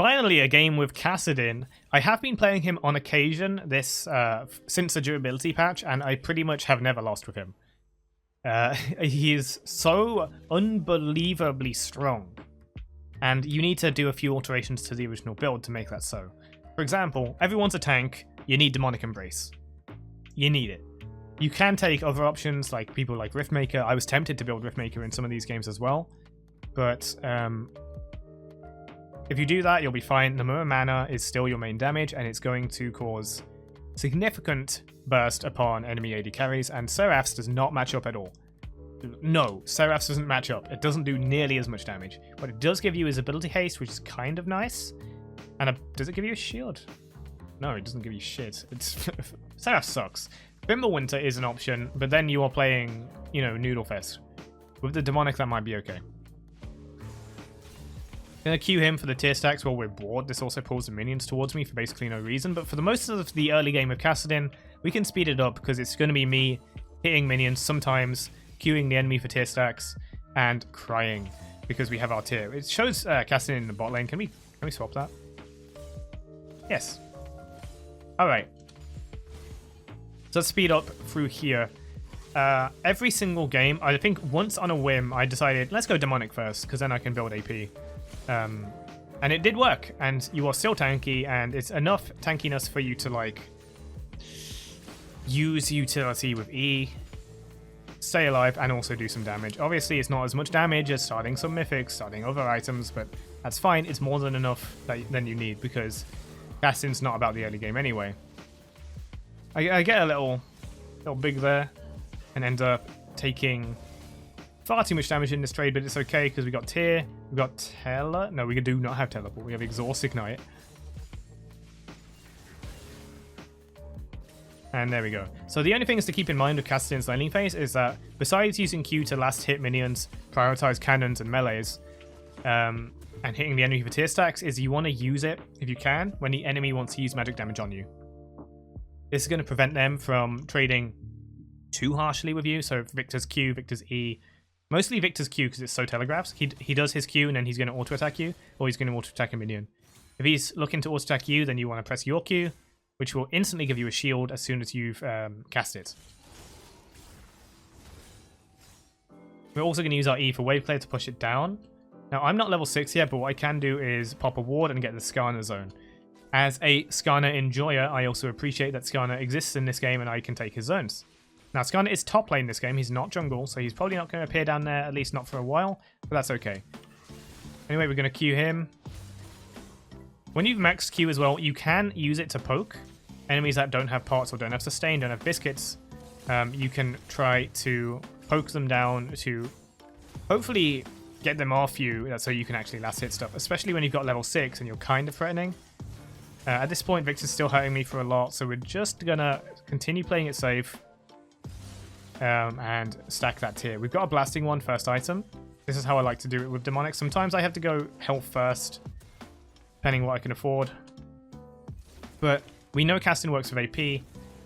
finally a game with Kassadin. I have been playing him on occasion this since the durability patch, and I pretty much have never lost with him. He is so unbelievably strong, and you need to do a few alterations to the original build to make that so. For example, everyone's a tank, you need Demonic Embrace. You need it. You can take other options like people like Riftmaker. I was tempted to build Riftmaker in some of these games as well, but if you do that, you'll be fine. The Muramana is still your main damage, and it's going to cause significant burst upon enemy AD carries, and Seraph's does not match up at all. No, Seraph's doesn't match up. It doesn't do nearly as much damage. What it does give you is ability haste, which is kind of nice. And does it give you a shield? No, it doesn't give you shit. Seraph sucks. Winter is an option, but then you are playing, you know, Noodlefest. With the Demonic, that might be okay. Gonna queue him for the tier stacks while we're bored. This also pulls the minions towards me for basically no reason, but for the most of the early game of Kassadin, we can speed it up because it's going to be me hitting minions sometimes, queuing the enemy for tier stacks, and crying because we have our tier. It shows Kassadin in the bot lane. Can we swap that? Yes. Alright. So let's speed up through here. Every single game, I think once on a whim, I decided, let's go Demonic first, because then I can build AP. And it did work, and you are still tanky, and it's enough tankiness for you to, like, use utility with E, stay alive, and also do some damage. Obviously, it's not as much damage as starting some mythics, starting other items, but that's fine. It's more than enough than you need, because Kassadin's not about the early game anyway. I get a little big there, and end up taking far too much damage in this trade, but it's okay because we got tier, we got tele. No, we do not have teleport. We have exhaust ignite, and there we go. So the only things to keep in mind with Kassadin's laning phase is that besides using Q to last hit minions, prioritize cannons and melees, and hitting the enemy for tier stacks, is you want to use it if you can when the enemy wants to use magic damage on you. This is going to prevent them from trading too harshly with you. So Victor's Q, Victor's E. Mostly Victor's Q because it's so telegraphs. He does his Q and then he's going to auto-attack you, or he's going to auto-attack a minion. If he's looking to auto-attack you, then you want to press your Q, which will instantly give you a shield as soon as you've cast it. We're also going to use our E for wave clear to push it down. Now, I'm not level 6 yet, but what I can do is pop a ward and get the Skarner zone. As a Skarner enjoyer, I also appreciate that Skarner exists in this game and I can take his zones. Now, Skarner is top lane this game. He's not jungle, so he's probably not going to appear down there, at least not for a while, but that's okay. Anyway, we're going to Q him. When you've maxed Q as well, you can use it to poke enemies that don't have parts or don't have sustain, don't have biscuits. You can try to poke them down to hopefully get them off you so you can actually last hit stuff, especially when you've got level 6 and you're kind of threatening. At this point, Victor's still hurting me for a lot, so we're just going to continue playing it safe and stack that tier. We've got a blasting one, first item. This is how I like to do it with Demonic. Sometimes I have to go health first, depending on what I can afford. But we know casting works with AP,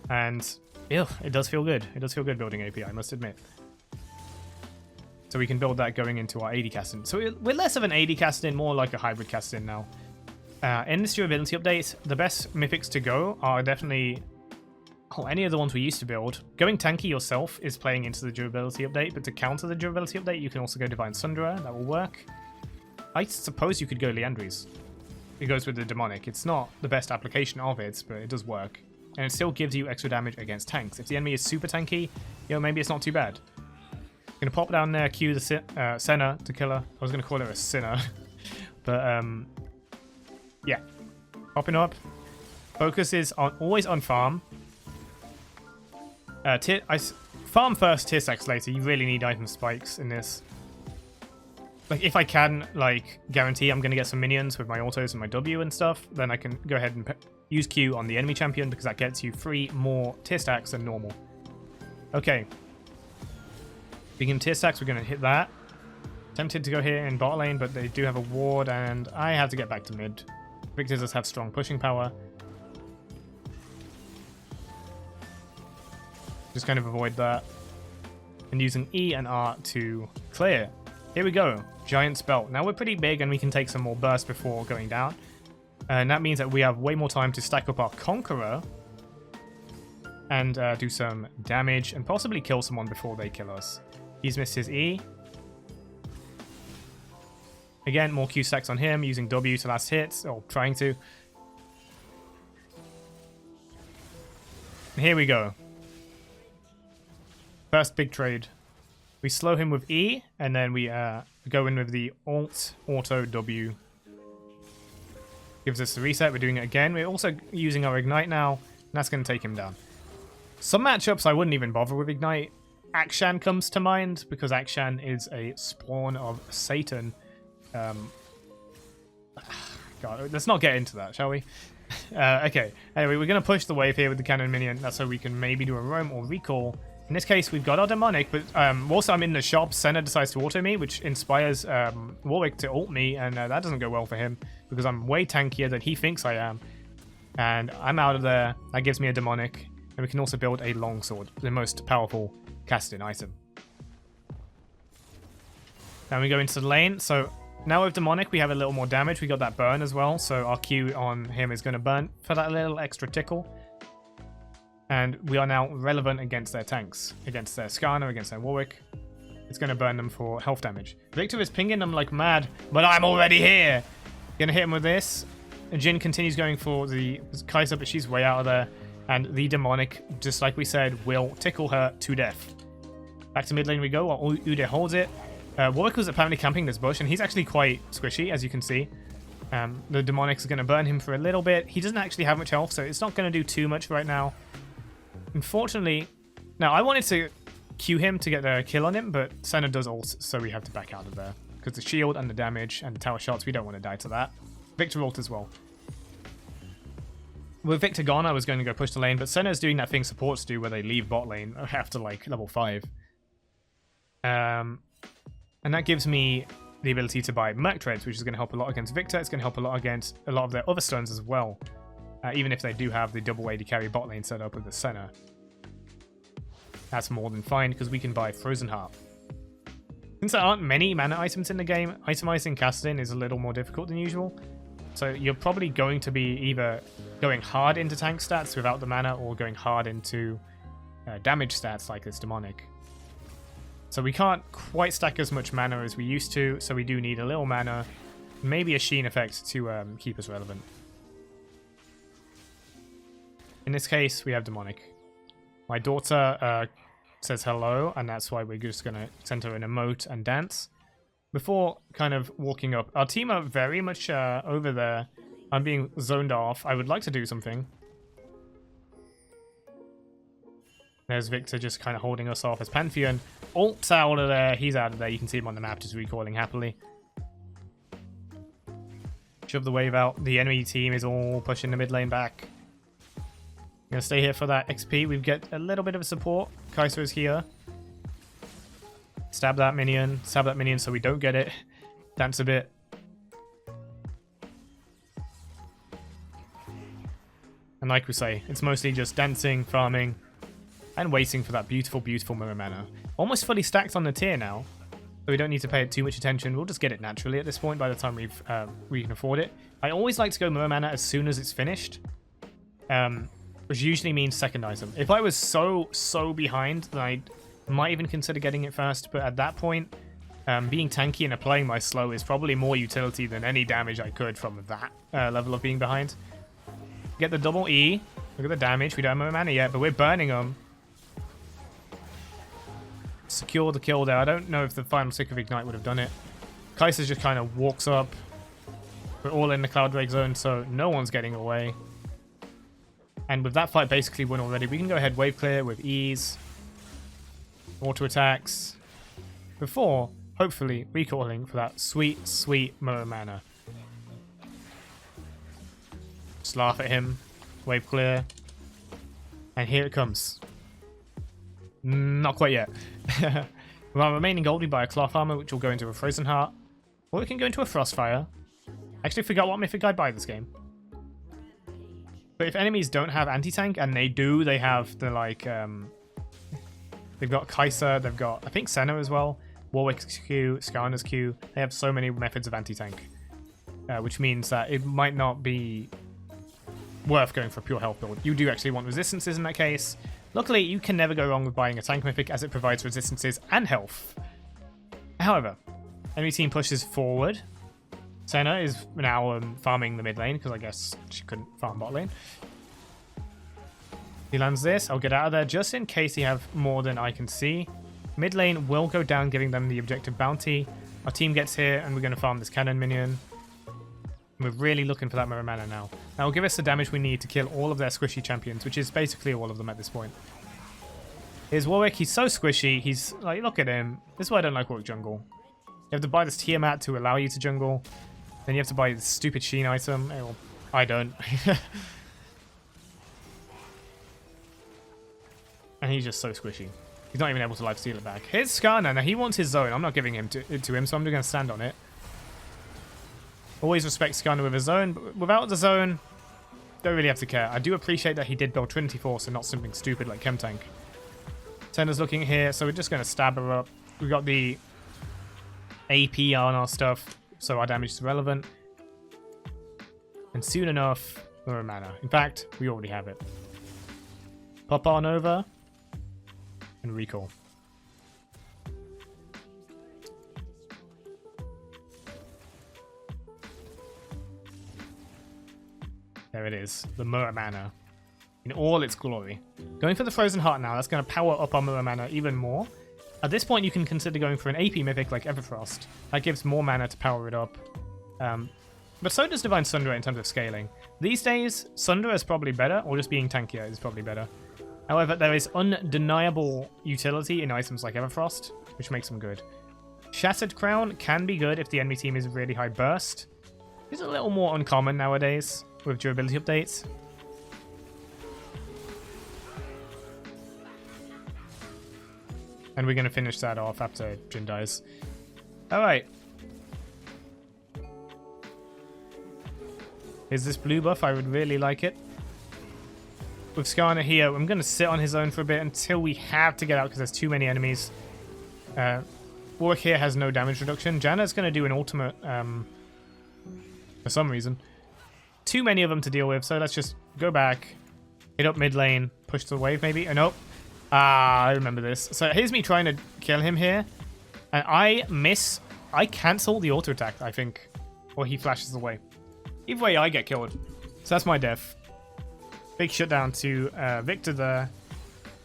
and it does feel good. It does feel good building AP, I must admit. So we can build that going into our AD Kassadin. So we're less of an AD Kassadin, more like a hybrid Kassadin now. In this durability update, the best mythics to go are definitely any of the ones we used to build. Going tanky yourself is playing into the durability update, but to counter the durability update, you can also go Divine Sunderer. That will work. I suppose you could go Liandry's. It goes with the Demonic. It's not the best application of it, but it does work. And it still gives you extra damage against tanks. If the enemy is super tanky, maybe it's not too bad. I'm going to pop down there, Q the Senna to kill her. I was going to call her a sinner. But, yeah. Popping up. Focus is always on farm. Farm first, tier stacks later. You really need item spikes in this. Like, if I can, like, guarantee I'm going to get some minions with my autos and my W and stuff, then I can go ahead and use Q on the enemy champion because that gets you 3 more tier stacks than normal. Okay. Speaking of tier stacks, we're going to hit that. Tempted to go here in bot lane, but they do have a ward, and I have to get back to mid. Victor does have strong pushing power. Just kind of avoid that. And using E and R to clear. Here we go. Giant's Belt. Now we're pretty big and we can take some more burst before going down. And that means that we have way more time to stack up our Conqueror and do some damage and possibly kill someone before they kill us. He's missed his E. Again, more Q stacks on him, using W to last hits, or trying to. And here we go. First big trade. We slow him with E, and then we go in with the Alt Auto W. Gives us the reset. We're doing it again. We're also using our Ignite now, and that's going to take him down. Some matchups I wouldn't even bother with Ignite. Akshan comes to mind, because Akshan is a spawn of Satan. God, let's not get into that, shall we? Okay, anyway, we're going to push the wave here with the cannon minion. That's so we can maybe do a roam or recall. In this case, we've got our demonic, but also I'm in the shop. Senna decides to auto me, which inspires Warwick to ult me, and that doesn't go well for him because I'm way tankier than he thinks I am. And I'm out of there. That gives me a demonic, and we can also build a longsword, the most powerful Kassadin item. Then we go into the lane. So now with demonic, we have a little more damage. We got that burn as well, so our Q on him is going to burn for that little extra tickle. And we are now relevant against their tanks, against their Skarner, against their Warwick. It's going to burn them for health damage. Victor is pinging them like mad, but I'm already here. Gonna hit him with this. Jin continues going for the Kai'Sa, but she's way out of there. And the demonic, just like we said, will tickle her to death. Back to mid lane we go while Ude holds it. Warwick was apparently camping this bush, and he's actually quite squishy, as you can see. The demonic is going to burn him for a little bit. He doesn't actually have much health, so it's not going to do too much right now. Unfortunately, now I wanted to Q him to get a kill on him, but Senna does ult, so we have to back out of there. Because the shield and the damage and the tower shots, we don't want to die to that. Victor ult as well. With Victor gone, I was going to go push the lane, but Senna's doing that thing supports do where they leave bot lane after like level 5. And that gives me the ability to buy Merc Treads, which is going to help a lot against Victor. It's going to help a lot against a lot of their other stones as well. Even if they do have the double AD carry bot lane set up with the Senna. That's more than fine, because we can buy Frozen Heart. Since there aren't many mana items in the game, itemizing Kassadin is a little more difficult than usual. So you're probably going to be either going hard into tank stats without the mana, or going hard into damage stats like this demonic. So we can't quite stack as much mana as we used to, so we do need a little mana, maybe a Sheen effect to keep us relevant. In this case, we have demonic. My daughter says hello, and that's why we're just going to send her an emote and dance. Before kind of walking up, our team are very much over there. I'm being zoned off. I would like to do something. There's Victor just kind of holding us off as Pantheon. Ult's out of there. He's out of there. You can see him on the map just recalling happily. Shove the wave out. The enemy team is all pushing the mid lane back. I'm going to stay here for that XP. We get a little bit of a support. Kai'Sa is here. Stab that minion so we don't get it. Dance a bit. And like we say, it's mostly just dancing, farming, and waiting for that beautiful, beautiful Muramana. Almost fully stacked on the tier now, so we don't need to pay it too much attention. We'll just get it naturally at this point by the time we can afford it. I always like to go Muramana as soon as it's finished, which usually means second item. If I was so behind, then I might even consider getting it first, but at that point, being tanky and applying my slow is probably more utility than any damage I could from that level of being behind. Get the double E. Look at the damage. We don't have mana yet, but we're burning them. Secure the kill there. I don't know if the final tick of Ignite would have done it. Kai'Sa just kind of walks up. We're all in the Cloud Drake zone, so no one's getting away. And with that fight basically won already, we can go ahead wave clear with ease. Auto attacks. Before, hopefully, recalling for that sweet, sweet Muramana. Just laugh at him. Wave clear. And here it comes. Not quite yet. With our remaining gold, we buy a cloth armor, which will go into a Frozen Heart. Or we can go into a Frostfire. Actually forgot what mythic I buy this game. But if enemies don't have anti-tank, and they do, they have the, like, they've got Kai'Sa, they've got, I think, Senna as well. Warwick's Q, Skarner's Q. They have so many methods of anti-tank. which means that it might not be worth going for a pure health build. You do actually want resistances in that case. Luckily, you can never go wrong with buying a tank mythic as it provides resistances and health. However, enemy team pushes forward. Senna is now farming the mid lane because I guess she couldn't farm bot lane. He lands this. I'll get out of there just in case he have more than I can see. Mid lane will go down, giving them the objective bounty. Our team gets here and we're going to farm this cannon minion. We're really looking for that Muramana now. That will give us the damage we need to kill all of their squishy champions, which is basically all of them at this point. Here's Warwick. He's so squishy. He's like, look at him. This is why I don't like Warwick jungle. You have to buy this Tiamat to allow you to jungle. Then you have to buy this stupid Sheen item. Well, I don't. And he's just so squishy. He's not even able to life steal it back. Here's Skarner. Now he wants his zone. I'm not giving him to him, so I'm going to stand on it. Always respect Skarner with his zone, but without the zone, don't really have to care. I do appreciate that he did build Trinity Force and not something stupid like Chemtank. Senna's looking here, so we're just going to stab her up. We got the AP on our stuff, so our damage is relevant. And soon enough, Muramana. In fact, we already have it. Pop on over and recall. There it is, the Muramana in all its glory. Going for the Frozen Heart now, that's going to power up our Muramana even more. At this point, you can consider going for an AP mythic like Everfrost. That gives more mana to power it up. But so does Divine Sundra in terms of scaling. These days, Sundra is probably better, or just being tankier is probably better. However, there is undeniable utility in items like Everfrost, which makes them good. Shattered Crown can be good if the enemy team is really high burst. It's a little more uncommon nowadays with durability updates. And we're going to finish that off after Jin dies. Alright. Is this blue buff? I would really like it. With Skarner here, I'm going to sit on his own for a bit until we have to get out because there's too many enemies. Warwick here has no damage reduction. Janna's going to do an ultimate for some reason. Too many of them to deal with, so let's just go back, hit up mid lane, push the wave maybe. Oh, nope. Ah, I remember this. So here's me trying to kill him here, and I miss. I cancel the auto attack, I think, or he flashes away. Either way, I get killed. So that's my death. Big shutdown to Victor there.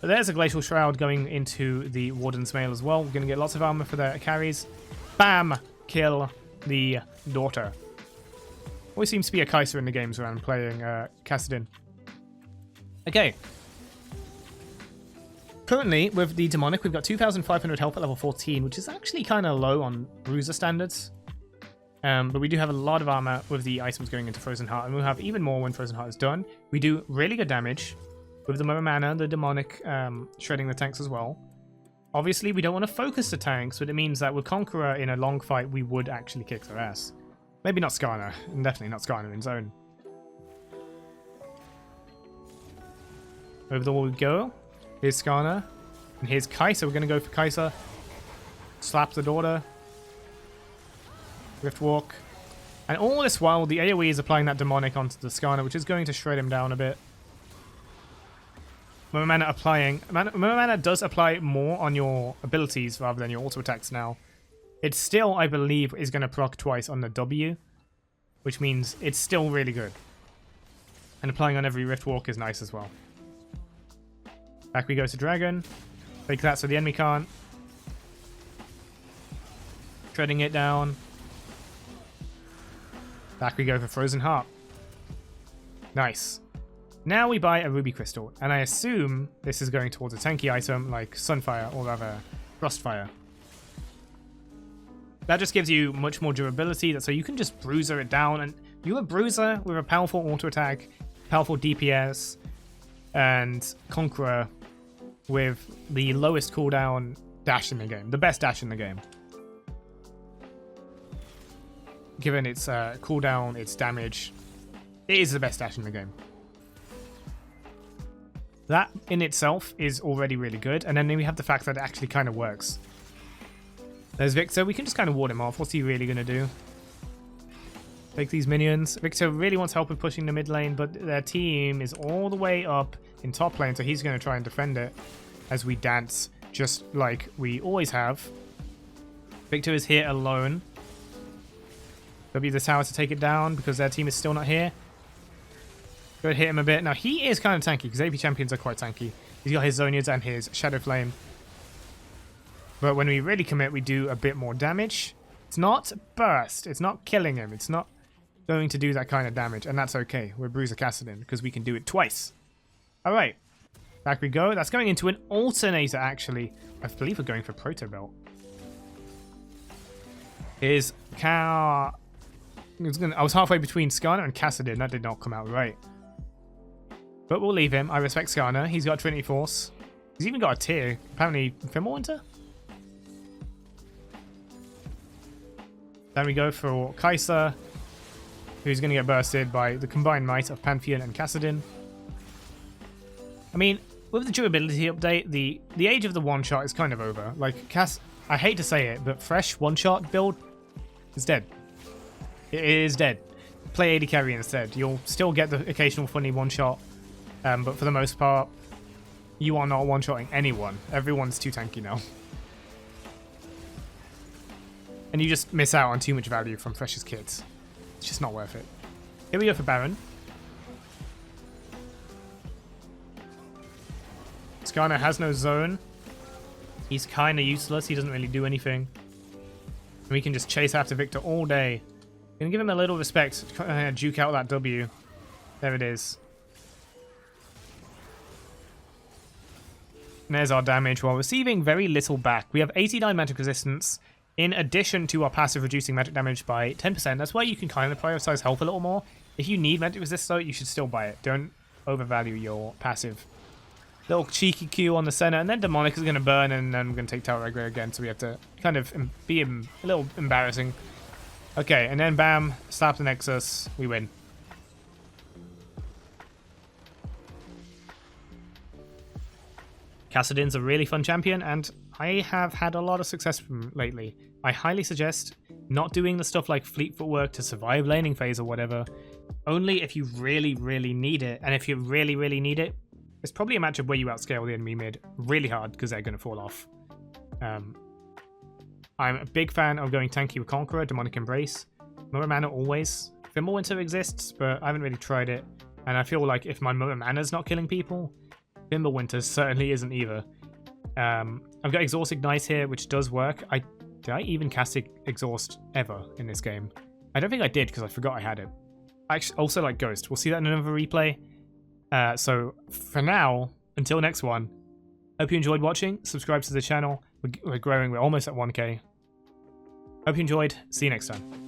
But there's a Glacial Shroud going into the Warden's Mail as well. We're going to get lots of armor for their carries. Bam! Kill the daughter. Always seems to be a Kaiser in the games when I'm playing Kassadin. Okay. Currently, with the Demonic, we've got 2,500 health at level 14, which is actually kind of low on bruiser standards. But we do have a lot of armor with the items going into Frozen Heart, and we'll have even more when Frozen Heart is done. We do really good damage with the Muramana, the Demonic, shredding the tanks as well. Obviously, we don't want to focus the tanks, but it means that with Conqueror in a long fight, we would actually kick their ass. Maybe not Skarner, and definitely not Skarner in zone. Over the wall we go. Here's Skarner. And here's Kaiser. We're going to go for Kaiser. Slap the daughter. Rift Walk. And all this while, the AoE is applying that Demonic onto the Skarner, which is going to shred him down a bit. Muramana applying... Muramana does apply more on your abilities rather than your auto attacks now. It still, I believe, is going to proc twice on the W, which means it's still really good. And applying on every Rift Walk is nice as well. Back we go to Dragon. Take that so the enemy can't. Treading it down. Back we go for Frozen Heart. Nice. Now we buy a Ruby Crystal, and I assume this is going towards a tanky item like Sunfire or rather Frostfire. That just gives you much more durability, so you can just bruiser it down, and you're a bruiser with a powerful auto attack, powerful DPS, and Conqueror with the lowest cooldown dash in the game, the best dash in the game. Given its cooldown, its damage, it is the best dash in the game. That in itself is already really good, and then we have the fact that it actually kind of works. There's Victor. We can just kind of ward him off. What's he really going to do? Take these minions. Victor really wants help with pushing the mid lane, but their team is all the way up in top lane, so he's going to try and defend it as we dance, just like we always have. Victor is here alone. W the tower to take it down because their team is still not here. Go and hit him a bit. Now, he is kind of tanky because AP champions are quite tanky. He's got his Zonians and his Shadow Flame. But when we really commit, we do a bit more damage. It's not burst. It's not killing him. It's not going to do that kind of damage, and that's okay. We're Bruiser Kassadin because we can do it twice. All right, back we go. That's going into an alternator, actually. I believe we're going for Proto Belt. Is I was halfway between Skarner and Kassadin. That did not come out right. But we'll leave him. I respect Skarner. He's got Trinity Force. He's even got a tier. Apparently, Fimbulwinter? Then we go for Kai'Sa, who's going to get bursted by the combined might of Pantheon and Kassadin. I mean, with the durability update, the age of the one-shot is kind of over. Like, I hate to say it, but fresh one-shot build is dead. It is dead. Play AD carry instead. You'll still get the occasional funny one-shot, but for the most part, you are not one-shotting anyone. Everyone's too tanky now. And you just miss out on too much value from Fresh's kits. It's just not worth it. Here we go for Baron. Skarner has no zone. He's kind of useless. He doesn't really do anything. And we can just chase after Victor all day. Gonna give him a little respect. Duke out that W. There it is. And there's our damage while receiving very little back. We have 89 magic resistance. In addition to our passive reducing magic damage by 10%, that's why you can kind of prioritize health a little more. If you need magic resist though, you should still buy it. Don't overvalue your passive. Little cheeky Q on the center, and then Demonic is going to burn, and then we're going to take Tower Regret again, so we have to kind of be a little embarrassing. Okay, and then bam, slap the Nexus, we win. Kassadin's a really fun champion, and I have had a lot of success from him lately. I highly suggest not doing the stuff like fleet footwork to survive laning phase or whatever, only if you really, really need it. And if you really, really need it, it's probably a matchup where you outscale the enemy mid really hard because they're going to fall off. I'm a big fan of going tanky with Conqueror, Demonic Embrace. Muramana always. Fimbulwinter exists, but I haven't really tried it. And I feel like if my Muramana's not killing people, Fimbulwinter certainly isn't either. I've got Exhaust Ignite here, which does work. Did I even cast Exhaust ever in this game? I don't think I did because I forgot I had it. I actually also like Ghost. We'll see that in another replay. So for now, until next one, hope you enjoyed watching. Subscribe to the channel. We're growing. We're almost at 1K. Hope you enjoyed. See you next time.